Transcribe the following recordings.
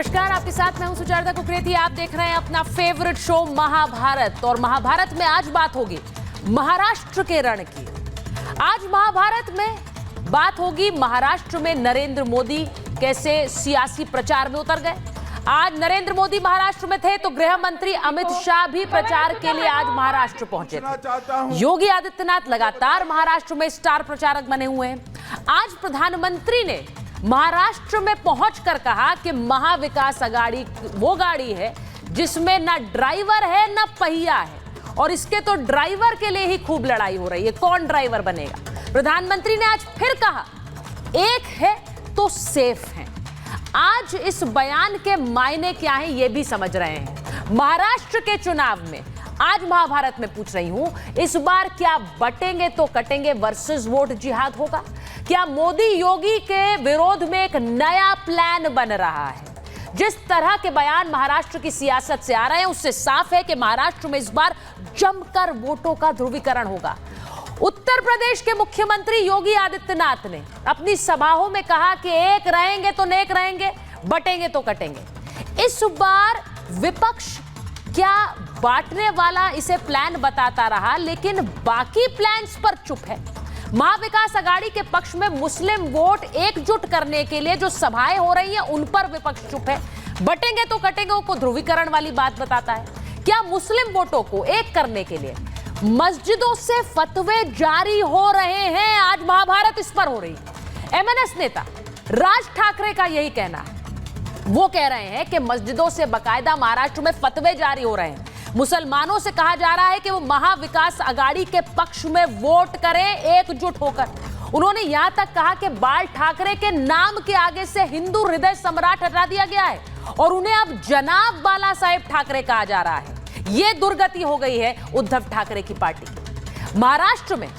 नमस्कार, आपके साथ मैं हूं सुजाता कुकरेती। आप देख रहे हैं अपना फेवरेट शो महाभारत। और महाभारत में आज बात होगी महाराष्ट्र के रण की। आज महाभारत में बात होगी महाराष्ट्र में नरेंद्र मोदी कैसे सियासी प्रचार में उतर गए। आज नरेंद्र मोदी महाराष्ट्र में थे तो गृह मंत्री अमित शाह भी प्रचार के लिए आज महाराष्ट्र पहुंचे थे। योगी आदित्यनाथ लगातार महाराष्ट्र में स्टार प्रचारक बने हुए हैं। आज प्रधानमंत्री ने महाराष्ट्र में पहुंचकर कहा कि महाविकास अघाड़ी वो गाड़ी है जिसमें ना ड्राइवर है ना पहिया है, और इसके तो ड्राइवर के लिए ही खूब लड़ाई हो रही है, कौन ड्राइवर बनेगा। प्रधानमंत्री ने आज फिर कहा एक है तो सेफ है। आज इस बयान के मायने क्या हैं ये भी समझ रहे हैं। महाराष्ट्र के चुनाव में आज महाभारत में पूछ रही हूं, इस बार क्या बटेंगे तो कटेंगे वर्सेस वोट जिहाद होगा? क्या मोदी योगी के विरोध में एक नया प्लान बन रहा है? जिस तरह के बयान महाराष्ट्र की सियासत से आ रहे हैं उससे साफ है कि महाराष्ट्र में इस बार जमकर वोटों का ध्रुवीकरण होगा। उत्तर प्रदेश के मुख्यमंत्री योगी आदित्यनाथ ने अपनी सभाओं में कहा कि एक रहेंगे तो नेक रहेंगे, बटेंगे तो कटेंगे। इस बार विपक्ष क्या बांटने वाला इसे प्लान बताता रहा, लेकिन बाकी प्लान्स पर चुप है। महाविकास अघाड़ी के पक्ष में मुस्लिम वोट एकजुट करने के लिए जो सभाएं हो रही हैं उन पर विपक्ष चुप है। बटेंगे तो कटेंगे को ध्रुवीकरण वाली बात बताता है। क्या मुस्लिम वोटों को एक करने के लिए मस्जिदों से फतवे जारी हो रहे हैं? आज महाभारत इस पर हो रही है। एमएनएस नेता राज ठाकरे का यही कहना है। वो कह रहे हैं कि मस्जिदों से बाकायदा महाराष्ट्र में फतवे जारी हो रहे हैं। मुसलमानों से कहा जा रहा है कि वो महाविकास अघाड़ी के पक्ष में वोट करें एकजुट होकर। उन्होंने यहां तक कहा कि बाल ठाकरे के नाम के आगे से हिंदू हृदय सम्राट हटा दिया गया है और उन्हें अब जनाब बाला साहेब ठाकरे कहा जा रहा है। यह दुर्गति हो गई है उद्धव ठाकरे की पार्टी। महाराष्ट्र में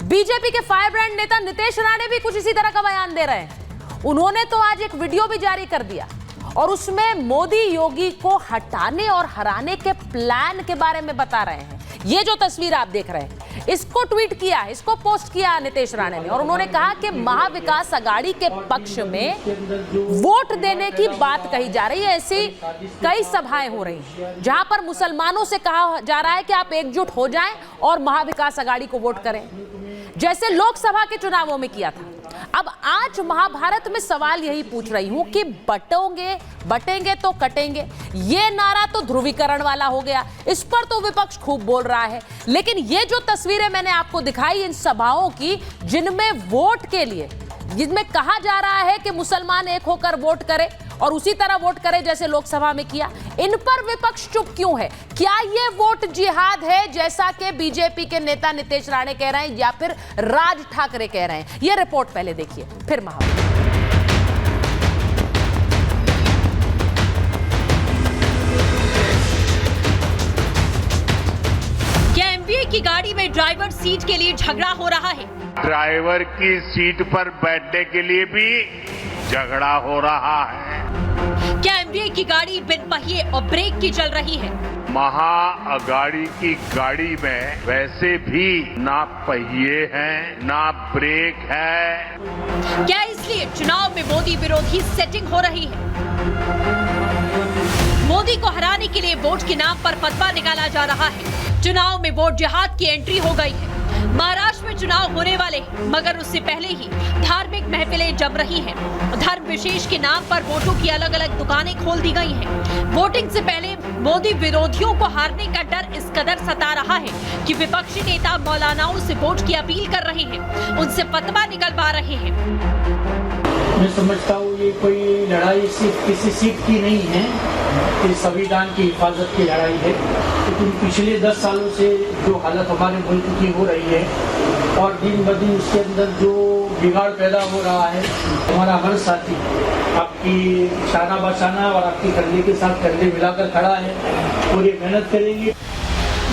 बीजेपी के फायर ब्रांड नेता नीतीश राणे भी कुछ इसी तरह का बयान दे रहे हैं। उन्होंने तो आज एक वीडियो भी जारी कर दिया और उसमें मोदी योगी को हटाने और हराने के प्लान के बारे में बता रहे हैं। ये जो तस्वीर आप देख रहे हैं इसको ट्वीट किया है, इसको पोस्ट किया नीतीश राणे ने, और उन्होंने कहा कि महाविकास अघाड़ी के पक्ष में वोट देने की बात कही जा रही है। ऐसी कई सभाएं हो रही हैं जहां पर मुसलमानों से कहा जा रहा है कि आप एकजुट हो जाएं और महाविकास अघाड़ी को वोट करें, जैसे लोकसभा के चुनावों में किया था। अब आज महाभारत में सवाल यही पूछ रही हूं कि बटेंगे तो कटेंगे, ये नारा तो ध्रुवीकरण वाला हो गया, इस पर तो विपक्ष खूब बोल रहा है। लेकिन ये जो तस्वीरें मैंने आपको दिखाई इन सभाओं की, जिनमें वोट के लिए, जिनमें कहा जा रहा है कि मुसलमान एक होकर वोट करे और उसी तरह वोट करे जैसे लोकसभा में किया, इन पर विपक्ष चुप क्यों है? क्या ये वोट जिहाद है जैसा कि बीजेपी के नेता नीतीश राणे कह रहे हैं या फिर राज ठाकरे कह रहे हैं? ये रिपोर्ट पहले देखिए फिर महाभारत। क्या एमवीए की गाड़ी में ड्राइवर सीट के लिए झगड़ा हो रहा है? ड्राइवर की सीट पर बैठने के लिए भी झगड़ा हो रहा है। क्या एमवीए की गाड़ी बिन पहिए और ब्रेक की चल रही है? महाअघाड़ी की गाड़ी में वैसे भी ना पहिए हैं ना ब्रेक है। क्या इसलिए चुनाव में मोदी विरोधी सेटिंग हो रही है? मोदी को हराने के लिए वोट के नाम पर फतवा निकाला जा रहा है। चुनाव में वोट जिहाद की एंट्री हो गई है। महाराष्ट्र में चुनाव होने वाले हैं, मगर उससे पहले ही धार्मिक महफिलें जम रही हैं। धर्म विशेष के नाम पर वोटों की अलग अलग दुकानें खोल दी गई हैं। वोटिंग से पहले मोदी विरोधियों को हारने का डर इस कदर सता रहा है कि विपक्षी नेता मौलानाओं से वोट की अपील कर रहे हैं, उनसे फतवा निकलवा रहे हैं। मैं समझता हूँ ये कोई लड़ाई सिर्फ किसी सीट की नहीं है, ये संविधान की हिफाजत की लड़ाई है। लेकिन पिछले 10 सालों से जो हालत हमारे मुल्क की हो रही है और दिन ब दिन उसके अंदर जो बिगाड़ पैदा हो रहा है, हमारा हर साथी आपकी शाना बचाना और आपकी कंधे के साथ कंधे मिलाकर खड़ा है, पूरी मेहनत करेंगे।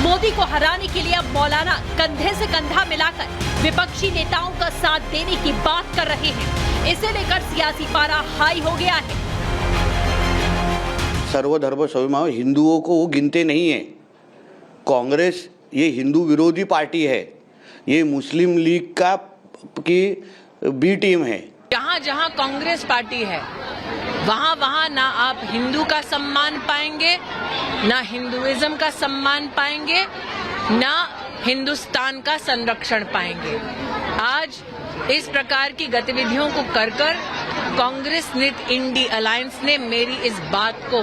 मोदी को हराने के लिए अब मौलाना कंधे से कंधा मिलाकर विपक्षी नेताओं का साथ देने की बात कर रहे हैं। इसे लेकर सियासी पारा हाई हो गया है। सर्वधर्म समभाव हिंदुओं को वो गिनते नहीं है। कांग्रेस ये हिंदू विरोधी पार्टी है, ये मुस्लिम लीग की बी टीम है। जहाँ जहाँ कांग्रेस पार्टी है वहाँ ना आप हिंदू का सम्मान पाएंगे, ना हिंदुइज्म का सम्मान पाएंगे, ना हिंदुस्तान का संरक्षण पाएंगे। आज इस प्रकार की गतिविधियों को कर कांग्रेस नित इंडी अलायंस ने मेरी इस बात को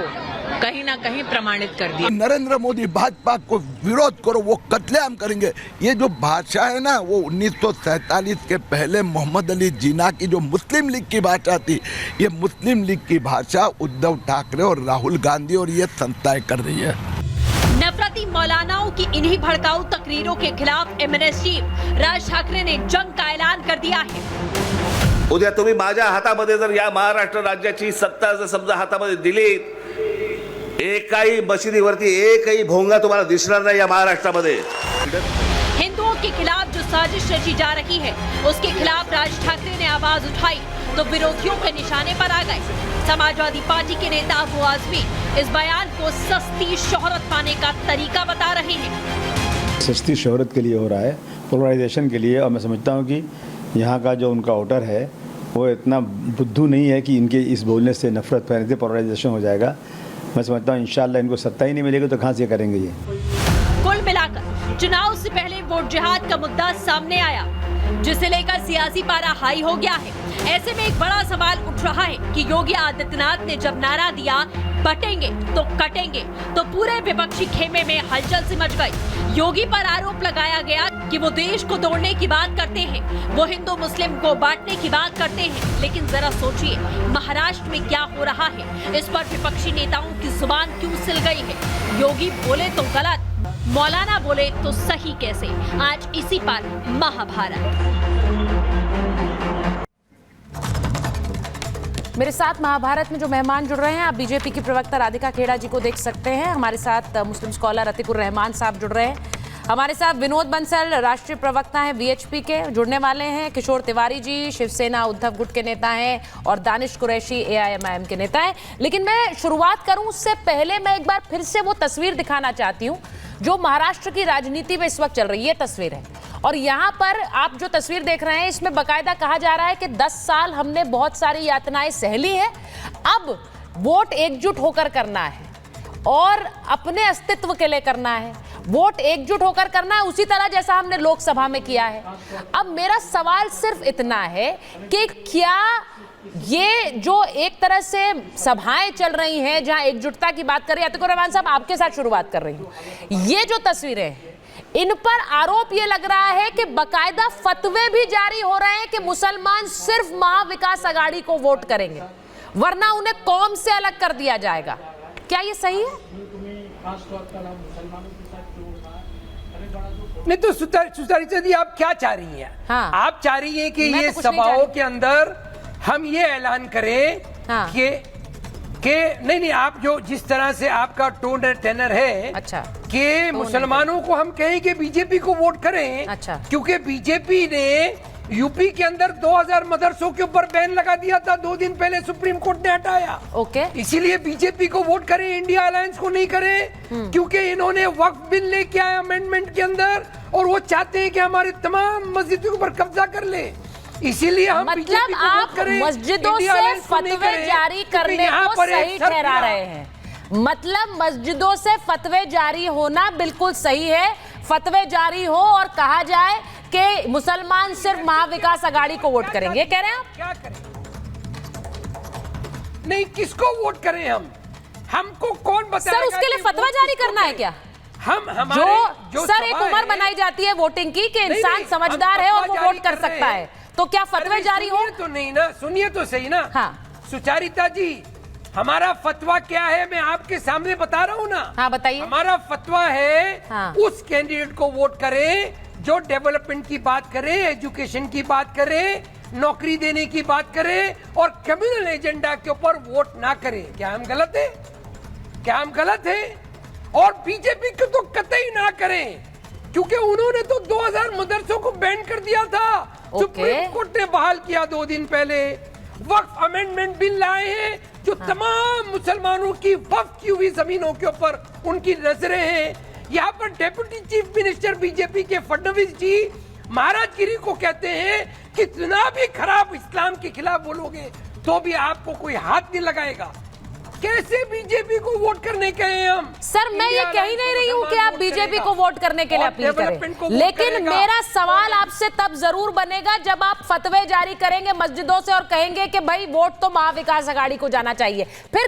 कहीं ना कहीं प्रमाणित कर दिया। नरेंद्र मोदी भाजपा को विरोध करो, वो कत्लेआम करेंगे। ये जो भाषा है ना, वो 1947 के पहले मोहम्मद अली जिन्ना की जो मुस्लिम लीग की भाषा थी, ये मुस्लिम लीग की भाषा उद्धव ठाकरे और राहुल गांधी और ये संस्थाएं कर रही है। नफरती मौलानाओं की इन्हीं भड़काऊ तकरीरों के खिलाफ एमएनएस चीफ राज ठाकरे ने जंग का ऐलान कर दिया है। उद्या तुम्ही माझ्या हातामध्ये जर या महाराष्ट्र राज्याची सत्ता जर समजा हातामध्ये दिली, एकही मशिदीवरती एकही भोंगा तुम्हाला दिसणार नाही या महाराष्ट्रामध्ये। हिंदुओं के खिलाफ जो साजिश रची जा रही है, उसके खिलाफ राज ठाकरे ने आवाज उठाई तो विरोधियों के निशाने पर आ गए। समाजवादी पार्टी के नेता अबू आजमी इस बयान को सस्ती शोहरत पाने का तरीका बता रहे हैं। सस्ती शोहरत के लिए हो रहा है, पोलराइजेशन के लिए। और मैं समझता हूँ कि यहाँ का जो उनका वोटर है वो इतना बुद्धू नहीं है कि इनके इस बोलने से नफरत फैलने से पोलराइजेशन हो जाएगा। मैं समझता हूँ इंशाल्लाह इनको सत्ता ही नहीं मिलेगी तो कहाँ से करेंगे ये। कुल मिलाकर चुनाव से पहले वोट जिहाद का मुद्दा सामने आया, जिसे लेकर सियासी पारा हाई हो गया है। ऐसे में एक बड़ा सवाल उठ रहा है कि योगी आदित्यनाथ ने जब नारा दिया बटेंगे तो कटेंगे, तो पूरे विपक्षी खेमे में हलचल सी मच गई। योगी पर आरोप लगाया गया कि वो देश को तोड़ने की बात करते हैं, वो हिंदू मुस्लिम को बांटने की बात करते हैं। लेकिन जरा सोचिए, महाराष्ट्र में क्या हो रहा है, इस पर विपक्षी नेताओं की जुबान क्यों सिल गई है। योगी बोले तो गलत, मौलाना बोले तो सही कैसे? आज इसी पर महाभारत। मेरे साथ महाभारत में जो मेहमान जुड़ रहे हैं, आप बीजेपी की प्रवक्ता राधिका खेड़ा जी को देख सकते हैं। हमारे साथ मुस्लिम स्कॉलर अतीकुर रहमान साहब जुड़ रहे हैं। हमारे साथ विनोद बंसल राष्ट्रीय प्रवक्ता हैं वीएचपी के, जुड़ने वाले हैं। किशोर तिवारी जी शिवसेना उद्धव गुट के नेता हैं और दानिश कुरैशी एआईएमआईएम के नेता हैं। लेकिन मैं शुरुआत करूं उससे पहले मैं एक बार फिर से वो तस्वीर दिखाना चाहती हूं जो महाराष्ट्र की राजनीति में इस वक्त चल रही है। तस्वीर है और यहाँ पर आप जो तस्वीर देख रहे हैं, इसमें बाकायदा कहा जा रहा है कि 10 साल हमने बहुत सारी यातनाएं सह ली हैं, अब वोट एकजुट होकर करना है और अपने अस्तित्व के लिए करना है। वोट एकजुट होकर करना है उसी तरह जैसा हमने लोकसभा में किया है। अब मेरा सवाल सिर्फ इतना है कि क्या ये जो एक तरह से सभाएं चल रही हैं जहां एकजुटता की बात कर रही है, अतीकुर रहमान साहब आपके साथ शुरुआत कर रही हूं, ये जो तस्वीरें हैं इन पर आरोप ये लग रहा है कि बकायदा फतवे भी जारी हो रहे हैं कि मुसलमान सिर्फ महाविकास आघाड़ी को वोट करेंगे वरना उन्हें कौम से अलग कर दिया जाएगा। क्या ये सही है? नहीं तो सुचारिता जी, आप क्या चाह रही हैं? हाँ। आप चाह रही हैं कि ये सभाओं के अंदर हम ये ऐलान करें कि नहीं, आप जो जिस तरह से आपका टोन और टेनर है, अच्छा, कि मुसलमानों को हम कहें कि बीजेपी को वोट करें, अच्छा, क्योंकि बीजेपी ने यूपी के अंदर 2000 मदरसों के ऊपर बैन लगा दिया था 2 दिन पहले, सुप्रीम कोर्ट ने हटाया। ओके, इसीलिए बीजेपी को वोट करें, इंडिया अलायंस को नहीं करें, क्योंकि इन्होंने वक्फ बिल लेके आए अमेंडमेंट के अंदर और वो चाहते हैं कि हमारी तमाम मस्जिदों के ऊपर कब्जा कर ले। इसीलिए हम मतलब आप मस्जिदों से फतवे जारी करने को सही ठहरा रहे हैं। मतलब मस्जिदों से फतवे जारी होना बिल्कुल सही है, फतवे जारी हो और कहा जाए कि मुसलमान सिर्फ महाविकास आघाड़ी को वोट करेंगे, कह रहे हैं आप? क्या करें? नहीं, किसको वोट करें हम? हमको कौन बताएगा? सर उसके लिए फतवा जारी करना है क्या? हम हमारे जो सर एक उम्र बनाई जाती है वोटिंग की कि इंसान समझदार है और वो वोट कर सकता है, तो क्या फतवे जारी हो? तो नहीं ना, सुनिए तो सही ना। हाँ। सुचारिता जी, हमारा फतवा क्या है मैं आपके सामने बता रहा हूँ ना। हाँ बताइए। हमारा फतवा है हाँ। उस कैंडिडेट को वोट करें जो डेवलपमेंट की बात करे, एजुकेशन की बात करे, नौकरी देने की बात करे और कम्युनल एजेंडा के ऊपर वोट ना करे। क्या हम गलत है? क्या हम गलत है? और बीजेपी को तो कतई ना करें, क्योंकि उन्होंने तो 2000 मदरसों को बैन कर दिया था। सुप्रीम कोर्ट ने बहाल किया 2 दिन पहले। वक्फ अमेंडमेंट बिल लाए हैं जो तमाम मुसलमानों की वक्फ की हुई जमीनों के ऊपर उनकी नजरें हैं। यहाँ पर डेप्यूटी चीफ मिनिस्टर बीजेपी के फडणवीस जी महाराजगिरी को कहते हैं। कितना भी खराब इस्लाम के खिलाफ बोलोगे तो भी आपको कोई हाथ नहीं लगाएगा। कैसे बीजेपी को वोट करने गए हम? सर मैं ये कह ही नहीं रही हूँ कि आप बीजेपी को वोट करने के लिए अपील करें, लेकिन मेरा सवाल आपसे तब जरूर बनेगा जब आप फतवे जारी करेंगे मस्जिदों से और कहेंगे कि भाई वोट तो महाविकास आघाड़ी को जाना चाहिए। फिर